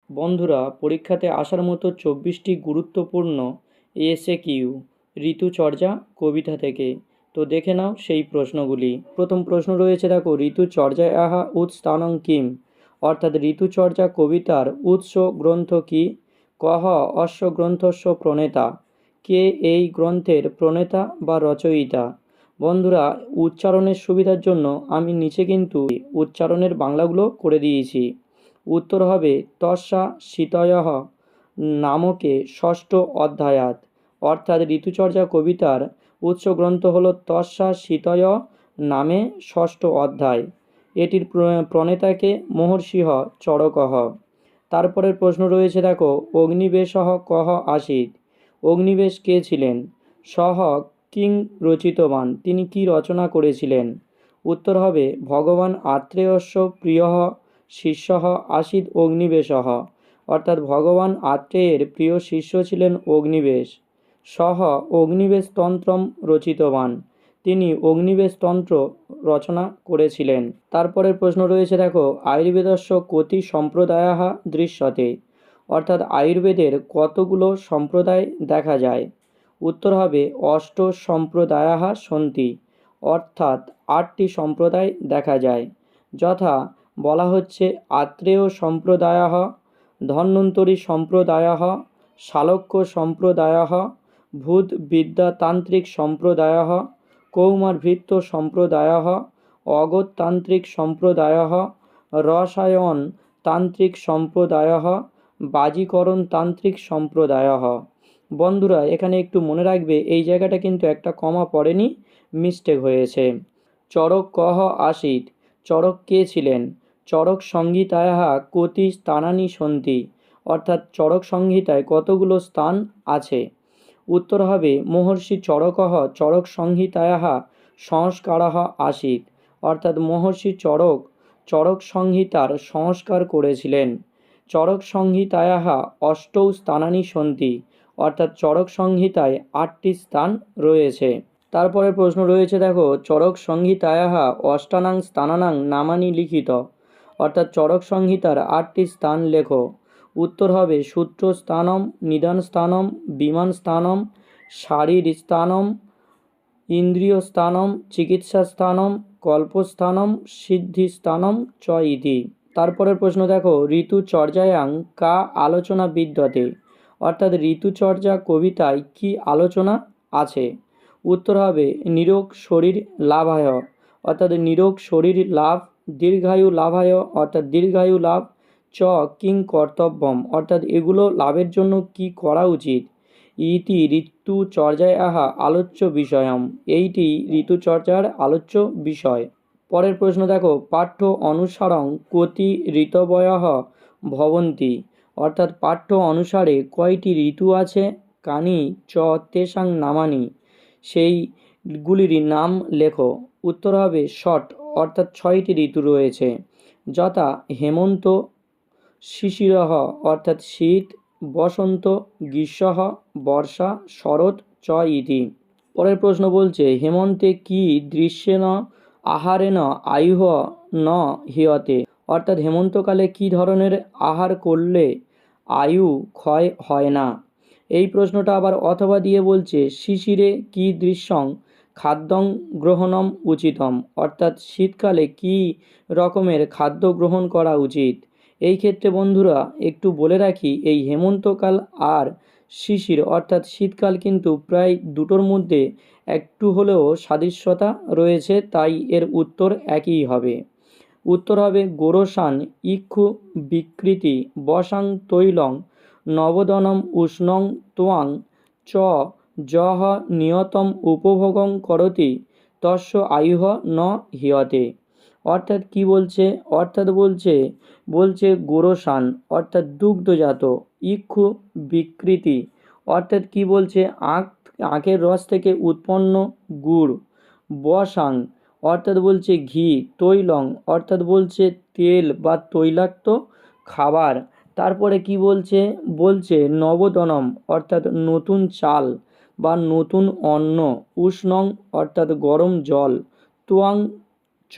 বন্ধুরা, পরীক্ষাতে আসার মতো ২৪টি গুরুত্বপূর্ণ এসএকিউ ঋতুচর্যা কবিতা থেকে। তো দেখে নাও সেই প্রশ্নগুলি। প্রথম প্রশ্ন রয়েছে, দেখো, ঋতুচর্যায়াহ উৎস্থানং কিম, অর্থাৎ ঋতুচর্যা কবিতার উৎস গ্রন্থ কি? কহ অস্য গ্রন্থস্য প্রণেতা, কে এই গ্রন্থের প্রণেতা বা রচয়িতা? বন্ধুরা, উচ্চারণের সুবিধার জন্য আমি নিচে কিন্তু উচ্চারণের বাংলাগুলো করে দিয়েছি। উত্তর হবে তস্যা শীতয়ঃ নামকে ষষ্ঠ অধ্যায়াত, অর্থাৎ ঋতুচর্যা কবিতার উৎস গ্রন্থ হল তস্যা শীতয় নামে ষষ্ঠ অধ্যায়। এটির প্রণেতাকে মহর্ষিঃ চরকঃ। তারপরের প্রশ্ন রয়েছে, দেখো, অগ্নিবেশঃ কহ আসীৎ, অগ্নিবেশ কে ছিলেন? সহ কিং রচিতবান, তিনি কি রচনা করেছিলেন? উত্তর হবে ভগবান আত্রেয়স্য প্রিয়ঃ শিষ্যঃ আসীৎ অগ্নিবেশঃ, অর্থাৎ ভগবান আত্রেয়ের প্রিয় শিষ্য ছিলেন অগ্নিবেশ। সহ অগ্নিবেশ তন্ত্রম রচিতবান, তিনি অগ্নিবেশ তন্ত্র রচনা করেছিলেন। তারপরের প্রশ্ন রয়েছে, দেখো, আয়ুর্বেদস্য কতি সম্প্রদায়াঃ দৃশ্যতে, অর্থাৎ আয়ুর্বেদের কতগুলো সম্প্রদায় দেখা যায়? উত্তর হবে অষ্ট সম্প্রদায়াঃ সন্তি, অর্থাৎ 8টি সম্প্রদায় দেখা যায়। যথা বলা হচ্ছে আত্রেয় সম্প্রদায়ঃ, ধন্বন্তরী সম্প্রদায়ঃ, শালক্য সম্প্রদায়ঃ, ভূত বিদ্যাতান্ত্রিক সম্প্রদায়ঃ, কৌমারভৃত্য সম্প্রদায়ঃ, অগতান্ত্রিক সম্প্রদায়ঃ, রসায়ন তান্ত্রিক সম্প্রদায়ঃ, বাজিকরণ তান্ত্রিক সম্প্রদায়ঃ। বন্ধুরা, এখানে একটু মনে রাখবে, এই জায়গাটা কিন্তু একটা কমা পড়েনি, মিস্টেক হয়েছে। চরক কহ আসীৎ, চরক কে ছিলেন? চরক সংহিতায়াঃ কতি স্থানানি সন্তি, অর্থাৎ চরক সংহিতায় কতগুলো স্থান আছে? উত্তর হবে মহর্ষি চরকঃ চরক সংহিতায়াঃ সংস্কারঃ আসীৎ, অর্থাৎ মহর্ষি চরক চরক সংহিতার সংস্কার করেছিলেন। চরক সংহিতায়াঃ অষ্টৌ স্থানানি সন্তি, অর্থাৎ চরক সংহিতায় 8টি স্থান রয়েছে। তারপরে প্রশ্ন রয়েছে, দেখো, চরক সংহিতায়াঃ অষ্টানাং স্থানানাং নামানি লিখিত, অর্থাৎ চরক সংহিতার 8টি স্থান লেখো। উত্তর হবে সূত্র স্থানম, নিদান স্থানম, বিমান স্থানম, শারীর স্থানম, ইন্দ্রিয় স্থানম, চিকিৎসা স্থানম, কল্পস্থানম, সিদ্ধি স্থানম চ ইতি। তারপরের প্রশ্ন, দেখো, ঋতুচর্যায়াং কা আলোচনা বিদ্যতে, অর্থাৎ ঋতুচর্যা কবিতায় কি আলোচনা আছে? উত্তর হবে নিরোগ শরীর লাভায়, অর্থাৎ নিরোগ শরীর লাভ, দীর্ঘায়ু লাভায়, অর্থাৎ দীর্ঘায়ু লাভ, চ কিং কর্তব্যম, অর্থাৎ এগুলো লাভের জন্য কি করা উচিত? ইতি ঋতুচর্যায়াঃ আলোচ্য বিষয়ম, এইটি ঋতুচর্যার আলোচ্য বিষয়। পরের প্রশ্ন, দেখো, পাঠ্য অনুসারং কতি ঋতবয়ঃ ভবন্তি, অর্থাৎ পাঠ্য অনুসারে কয়টি ঋতু আছে? কানি চ তেষাং নামানি, সেইগুলির নাম লেখো। উত্তর হবে ষট, অর্থাৎ 6টি ঋতু রয়েছে। যথা হেমন্ত, শিশিরঃ অর্থাৎ শীত, বসন্ত, গ্রীষ্মঃ বর্ষা, শরৎ চ ইতি। পরের প্রশ্ন বলছে, হেমন্তে কি দৃশ্যেন আহারেণ আয়ুঃ ন হিয়তে, অর্থাৎ হেমন্তকালে কি ধরনের আহার করলে আয়ু ক্ষয় হয় না? এই প্রশ্নটা আবার অথবা দিয়ে বলছে, শিশিরে কি দৃশ্যং খাদ্যং গ্রহণম উচিতম, অর্থাৎ শীতকালে কি রকমের খাদ্য গ্রহণ করা উচিত? এই ক্ষেত্রে বন্ধুরা একটু বলে রাখি, এই হেমন্তকাল আর শিশির অর্থাৎ শীতকাল কিন্তু প্রায় দুটোর মধ্যে একটু হলেও সাদৃশ্যতা রয়েছে, তাই এর উত্তর একই হবে। উত্তর হবে গোরসান ইক্ষু বিকৃতি বসাং তৈলং নবদনম উষ্ণং ত্বং চ যহ নিয়তম উপভোগং করতি তস্য আয়ুঃ ন হিয়তে, অর্থাৎ কি বলছে? অর্থাৎ বলছে গোরসান অর্থাৎ দুগ্ধজাত, ইক্ষু বিকৃতি অর্থাৎ কি বলছে? আখের রস থেকে উৎপন্ন গুড়, বসাং অর্থাৎ বলছে ঘি, তৈলং অর্থাৎ বলছে তেল বা তৈলাক্ত খাবার। তারপরে কি বলছে? বলছে নবদনম অর্থাৎ নতুন চাল বা নতুন অন্ন, উষ্ণং অর্থাৎ গরম জল, ত্বং চ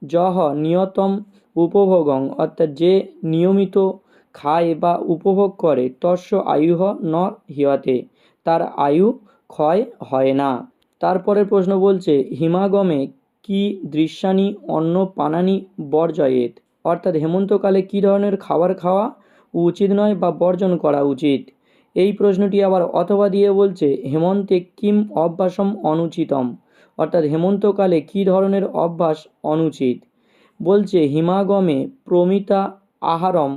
যহ নিয়তম উপভোগং অর্থাৎ যে নিয়মিত খায় বা উপভোগ করে তস্য আয়ুহ ন হিয়তে, তার আয়ু ক্ষয় হয় না। তারপরের প্রশ্ন বলছে হিমাগমে কি দৃশ্যানি অন্ন পানানি বর্জয়েত, অর্থাৎ হেমন্তকালে কী ধরনের খাবার খাওয়া উচিত নয় বা বর্জন করা উচিত। এই প্রশ্নটি আবার অথবা দিয়ে বলছে হেমন্তে কিম অভ্যাসম অনুচিতম, অর্থাৎ হেমন্তকালে কী ধরনের অভ্যাস অনুচিত। বলছে হিমাগমে প্রমিতা আহারম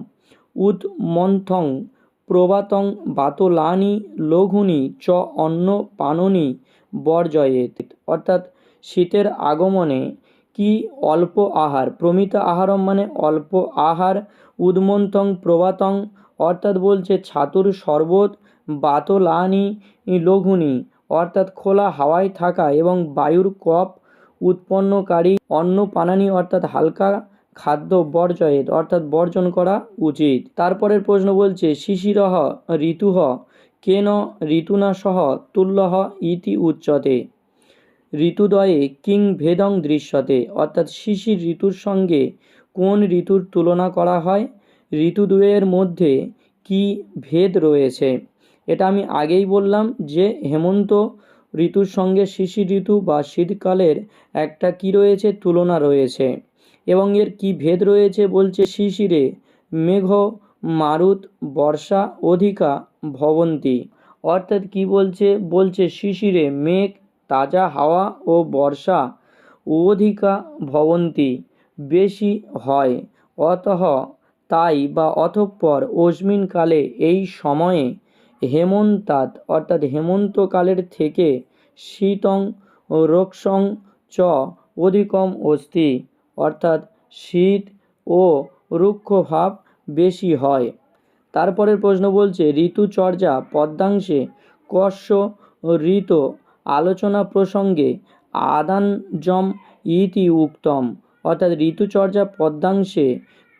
উৎমন্থং প্রবাতং বাতলানি লঘুনি চ অন্ন পাননি বর্জয়েত, অর্থাৎ শীতের আগমনে কি অল্প আহার, প্রমিতা আহারম মানে অল্প আহার, উদ্মন্থং প্রবাতং অর্থাৎ বলছে ছাতুর শরবত, বাতলানি লঘুনি অর্থাৎ খোলা হাওয়ায় থাকা এবং বায়ুর কপ উৎপন্নকারী অন্ন পানানি অর্থাৎ হালকা খাদ্য বর্জয়েত অর্থাৎ বর্জন করা উচিত। তারপরের প্রশ্ন বলছে শিশিরহ ঋতুহ কেন ঋতুনা সহ তুল্যহ ইতি উচ্যতে, ঋতুদ্বয়ে কিং ভেদং দৃশ্যতে, অর্থাৎ শিশির ঋতুর সঙ্গে কোন ঋতুর তুলনা করা হয়, ঋতু দুয়ের মধ্যে কি ভেদ রয়েছে। এটা আমি আগেই বললাম যে হেমন্ত ঋতুর সঙ্গে শিশির ঋতু বা শীতকালের একটা কি রয়েছে, তুলনা রয়েছে এবং এর কি ভেদ রয়েছে। বলছে শিশিরে মেঘ মারুত বর্ষা অধিকা ভবন্তি, অর্থাৎ কি বলছে, বলছে শিশিরে মেঘ তাজা হাওয়া ও বর্ষা অধিকা ভবন্তি বেশি হয়, অতঃ তাই বা অতঃপর অস্মিন কালে এই সময়ে হেমন্তাৎ অর্থাৎ হেমন্তকালের থেকে শীতং রোক্ষং চ অধিকম অস্তি, অর্থাৎ শীত ও রুক্ষ ভাব বেশি হয়। তারপরের প্রশ্ন বলছে ঋতুচর্যা পদ্যাংশে কস্য ঋত আলোচনা প্রসঙ্গে আদানযম ইতি উক্তম, অর্থাৎ ঋতুচর্যা পদ্যাংশে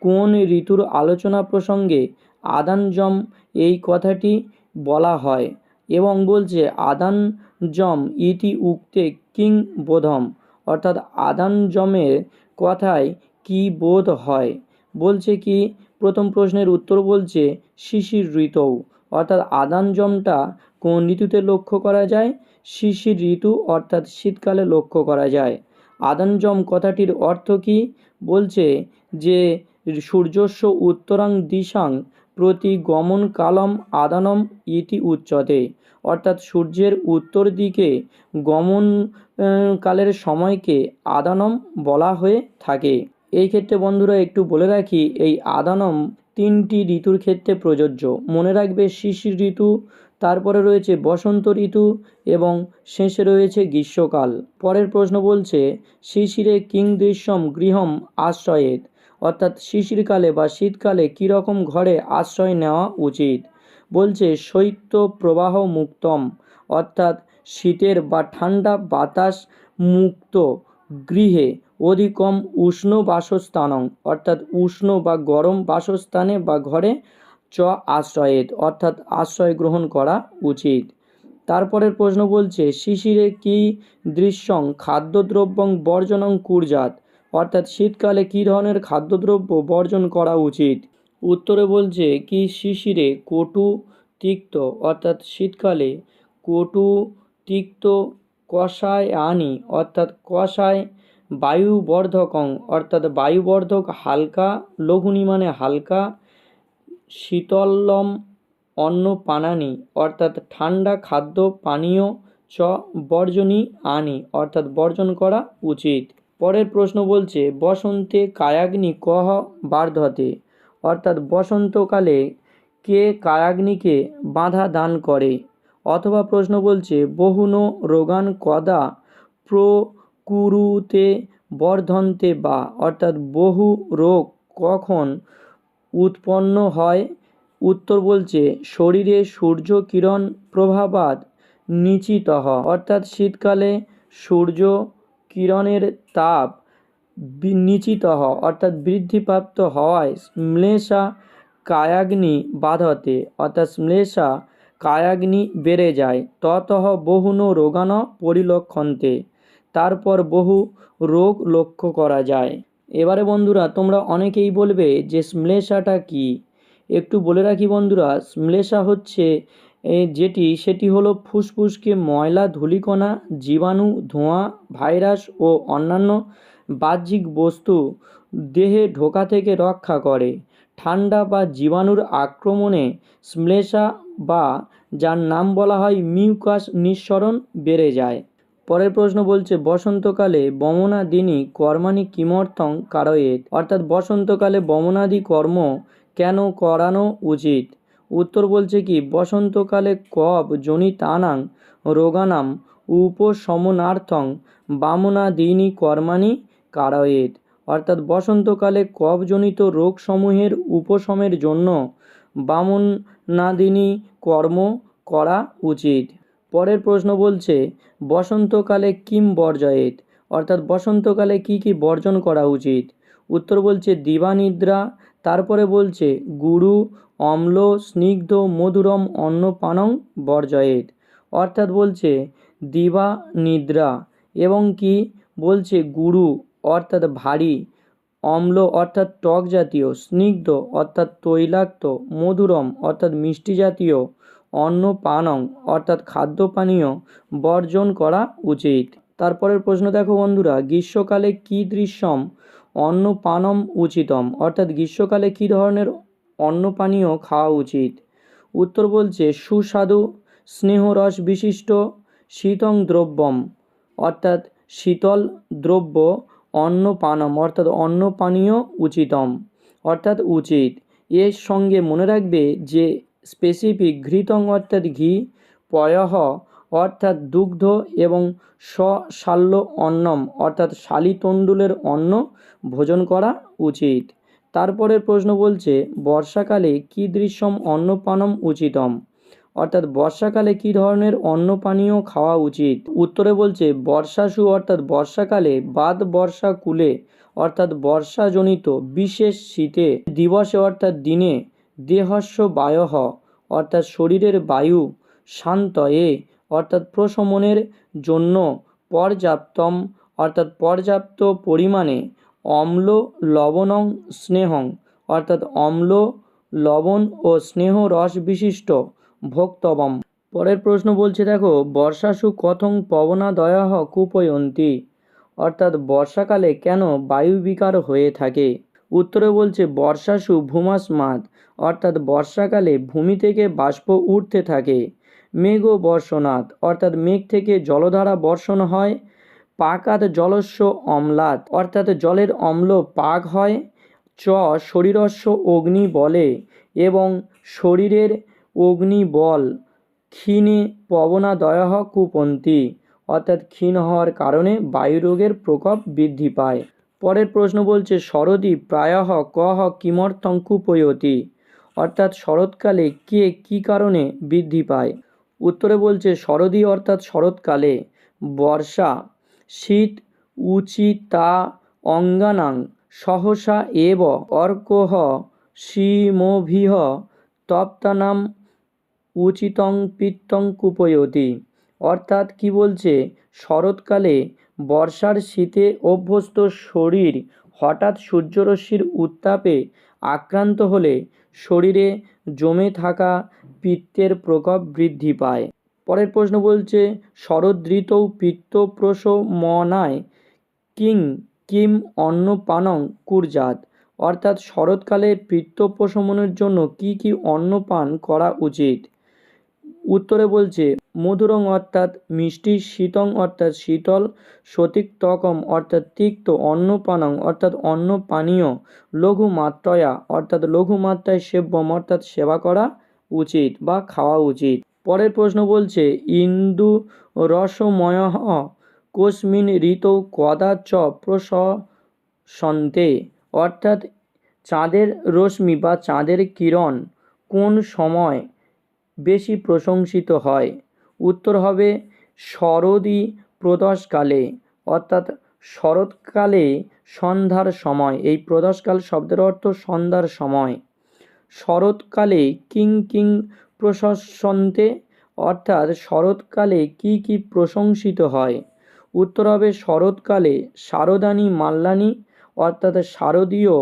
কোন ঋতুর আলোচনা প্রসঙ্গে আদানযম এই কথাটি বলা হয় এবং বলছে আদানযম ইতি উক্তে কিং বোধম, অর্থাৎ আদানযমের কথায় কি বোধ হয়। বলছে কি প্রথম প্রশ্নের উত্তর বলছে শিশির ঋতৌ, অর্থাৎ আদানযমটা কোন ঋতুতে লক্ষ্য করা যায়, শিশির ঋতু অর্থাৎ শীতকালে লক্ষ্য করা যায়। আদানযম কথাটির অর্থ কি, বলছে যে সূর্যস্য উত্তরাং দিশাং প্রতি গমন কালম আদানম ইতি উচ্যতে, অর্থাৎ সূর্যের উত্তর দিকে গমন কালের সময়কে আদানম বলা হয়ে থাকে। এই ক্ষেত্রে বন্ধুরা একটু বলে রাখি এই আদানম তিনটি ঋতুর ক্ষেত্রে প্রযোজ্য, মনে রাখবে শিশির ঋতু, তারপরে রয়েছে বসন্ত ঋতু এবং শেষে রয়েছে গ্রীষ্মকাল। পরের প্রশ্ন বলছে শিশিরে কিং দৃশ্যম গৃহম আশ্রয়েত, অর্থাৎ শিশিরকালে বা শীতকালে কীরকম ঘরে আশ্রয় নেওয়া উচিত। বলছে শৈত্য প্রবাহ মুক্তম, অর্থাৎ শীতের বা ঠান্ডা বাতাস মুক্ত গৃহে অধিকম উষ্ণ বাসস্থানং, অর্থাৎ উষ্ণ বা গরম বাসস্থানে বা ঘরে চ আশ্রয়েত, অর্থাৎ আশ্রয় গ্রহণ করা উচিত। তারপরের প্রশ্ন বলছে শিশিরে কি দৃশ্যং খাদ্যদ্রব্যং বর্জনং কুর্যাৎ, অর্থাৎ শীতকালে কী ধরনের খাদ্যদ্রব্য বর্জন করা উচিত। উত্তরে বলছে কি শিশিরে কটু তিক্ত, অর্থাৎ শীতকালে কটু তিক্ত কষায়ানি, অর্থাৎ কষায় বায়ুবর্ধকং, অর্থাৎ বায়ুবর্ধক হালকা, লঘুনি মানে হালকা, শীতলম অন্ন পানানি, অর্থাৎ ঠান্ডা খাদ্য পানীয় চ বর্জনী আনি, অর্থাৎ বর্জন করা উচিত। পরের প্রশ্ন বলছে বসন্তে কায়াগ্নি কহ বার্ধতে, অর্থাৎ বসন্তকালে কে কায়াগ্নিকে বাধা দান করে। অথবা প্রশ্ন বলছে বহুনো রোগান কদা প্রকুরুতে বর্ধন্তে বা, অর্থাৎ বহু রোগ কখন উৎপন্ন হয়। উত্তর বলছে শরীরে সূর্য কিরণ প্রভাবাৎ নিচিতঃ, অর্থাৎ শীতকালে সূর্য কিরণের তাপ নিচিতঃ অর্থাৎ বৃদ্ধিপ্রাপ্ত হওয়ায় শ্লেষা কায়াগ্নি বাধতে, অর্থাৎ শ্লেষা কায়াগ্নি বেড়ে যায়। ততঃ বহুনো রোগান পরিলক্ষন্তে, তারপর বহু রোগ লক্ষ্য করা যায়। এবারে বন্ধুরা তোমরা অনেকেই বলবে যে শ্লেষাটা কি, একটু বলে রাখি বন্ধুরা, শ্লেষা হচ্ছে সেটি হলো ফুসফুসকে ময়লা, ধূলিকণা, জীবাণু, ধোঁয়া, ভাইরাস ও অন্যান্য বাহ্যিক বস্তু দেহে ঢোকা থেকে রক্ষা করে। ঠান্ডা বা জীবাণুর আক্রমণে শ্লেষা বা যার নাম বলা হয় মিউকাস নিঃসরণ বেড়ে যায়। পরের প্রশ্ন বলছে বসন্তকালে বমনাদিনী কর্মাণি কিমর্থং কারয়েত, অর্থাৎ বসন্তকালে বমনাদি কর্ম কেন করানো উচিত। উত্তর বলছে কি বসন্তকালে কফ জনিতানাং রোগানাম উপশমনার্থং বামনাদিনী কর্মাণি কারয়েত, অর্থাৎ বসন্তকালে কফজনিত রোগসমূহের উপশমের জন্য বামনাদিনী কর্ম করা উচিত। পরের প্রশ্ন বলছে বসন্তকালে কিম বর্জয়েত, অর্থাৎ বসন্তকালে কি কি বর্জন করা উচিত। উত্তর বলছে দিবানিদ্রা, তারপরে বলছে গুরু অম্ল স্নিগ্ধ মধুরম অন্নপানং বর্জয়েত, অর্থাৎ বলছে দিবা নিদ্রা এবং কি বলছে গুরু অর্থাৎ ভারী, অম্ল অর্থাৎ টক জাতীয়, স্নিগ্ধ অর্থাৎ তৈলাক্ত, মধুরম অর্থাৎ মিষ্টি জাতীয়, অন্নপানং অর্থাৎ খাদ্য পানীয় বর্জন করা উচিত। তারপরের প্রশ্ন দেখো বন্ধুরা, গ্রীষ্মকালে কী দৃশ্যম অন্নপানম উচিতম, অর্থাৎ গ্রীষ্মকালে কী ধরনের অন্ন পানীয় খাওয়া উচিত। উত্তর বলছে সুস্বাদু স্নেহরস বিশিষ্ট শীতং দ্রব্যম, অর্থাৎ শীতল দ্রব্য, অন্নপানম অর্থাৎ অন্ন পানীয় উচিতম, অর্থাৎ উচিত। এর সঙ্গে মনে রাখবে যে স্পেসিফিক ঘৃতং অর্থাৎ ঘি, পয়ঃ অর্থাৎ দুগ্ধ এবং সশাল্য অন্নম অর্থাৎ শালিতণ্ডুলের অন্ন ভোজন করা উচিত। তারপরের প্রশ্ন বলছে বর্ষাকালে কী দৃশ্যম অন্নপানম উচিতম, অর্থাৎ বর্ষাকালে কী ধরনের অন্ন পানীয় খাওয়া উচিত। উত্তরে বলছে বর্ষাসু অর্থাৎ বর্ষাকালে বাদ বর্ষাকুলে অর্থাৎ বর্ষাজনিত বিশেষ শীতে, দিবসে অর্থাৎ দিনে, দেহস্য বায়ঃ অর্থাৎ শরীরের বায়ু, শান্তয়ে অর্থাৎ প্রশমনের জন্য, পর্যাপ্তম অর্থাৎ পর্যাপ্ত পরিমাণে, অম্ল লবণং স্নেহং অর্থাৎ অম্ল লবণ ও স্নেহ রস বিশিষ্ট ভোক্তব্যম। পরের প্রশ্ন বলছে দেখো বর্ষাসু কথং পবনাদয়ঃ কুপয়ন্তি, অর্থাৎ বর্ষাকালে কেন বায়ুবিকার হয়ে থাকে। উত্তরে বলছে বর্ষাসু ভূমাস্মাৎ, অর্থাৎ বর্ষাকালে ভূমি থেকে বাষ্প উঠতে থাকে, মেঘ বর্ষণাৎ অর্থাৎ মেঘ থেকে জলধারা বর্ষণ হয়, পাকাৎ জলস্য অম্লাৎ অর্থাৎ জলের অম্ল পাক হয়, চ শরীরস্য অগ্নি বলে এবং শরীরের অগ্নিবল, ক্ষীণে পবনাদয়ঃ কুপন্তি অর্থাৎ ক্ষীণ হওয়ার কারণে বায়ুরোগের প্রকোপ বৃদ্ধি পায়। পরের প্রশ্ন বলছে শরদি প্রায়ঃ কহ কিমর্থং কুপয়তি, অর্থাৎ শরৎকালে কে কী কারণে বৃদ্ধি পায়। উত্তরে বলছে শরদি অর্থাৎ শরৎকালে বর্ষা শীত উচিতা অঙ্গানাং সহসা এব অর্কঃ সীমভিঃ তপ্তানাম উচিতং পিত্তং কুপয়তি, অর্থাৎ কি বলছে শরৎকালে বর্ষার শীতে অভ্যস্ত শরীর হঠাৎ সূর্যরশ্মির উত্তাপে আক্রান্ত হলে শরীরে জমে থাকা পিত্তের প্রকোপ বৃদ্ধি পায়। পরের প্রশ্ন বলছে শরদৃতৌ পিত্তপ্রশমনায় কিং কিম অন্নপানং কুর্যাৎ, অর্থাৎ শরৎকালে পিত্ত প্রশমনের জন্য কি কি অন্নপান করা উচিত। উত্তরে বলছে মধুরং অর্থাৎ মিষ্টি, শীতং অর্থাৎ শীতল, সতিক্তকম অর্থাৎ তিক্ত, অন্নপানং অর্থাৎ অন্ন পানীয়, লঘু মাত্রয়া অর্থাৎ লঘু মাত্রায় সেব্যম অর্থাৎ সেবা করা উচিত বা খাওয়া উচিত। পরের প্রশ্ন বলছে ইন্দু রসময়ঃ কোস্মিন ঋতৌ কদা চ প্রশসন্তে, অর্থাৎ চাঁদের রশ্মি বা চাঁদের কিরণ কোন সময় বেশি প্রশংসিত হয়। উত্তর হবে শরদি প্রদোষকালে, অর্থাৎ শরৎকালে সন্ধ্যার সময়, এই প্রদোষকাল শব্দের অর্থ সন্ধ্যার সময়। শরৎকালে কিং কিং প্রশস্যন্তে, অর্থাৎ শরৎকালে কি কি প্রশংসিত হয়। উত্তর হবে শরৎকালে শারদানি মাল্যানি, অর্থাৎ শারদীয়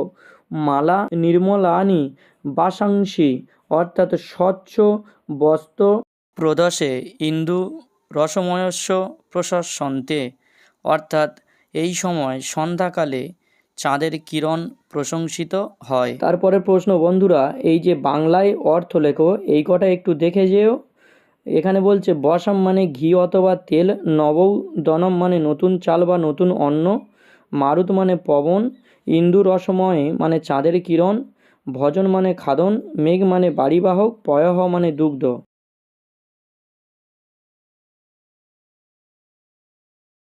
মালা নির্মলানি বাসাংসি, অর্থাৎ স্বচ্ছ বস্ত্র প্রদশে ইন্দু রসময়স্য প্রশস্যন্তে, অর্থাৎ এই সময় সন্ধ্যাকালে চাঁদের কিরণ প্রশংসিত হয়। তারপরে প্রশ্ন বন্ধুরা, এই যে বাংলায় অর্থ লেখো এই কটা একটু দেখে যেও। এখানে বলছে বসাম মানে ঘি অথবা তেল, নবৌ দনম মানে নতুন চাল বা নতুন অন্ন, মারুত মানে পবন, ইন্দু রসময় মানে চাঁদের কিরণ, ভজন মানে খাদন, মেঘ মানে বাড়িবাহক, পয়ঃ মানে দুগ্ধ।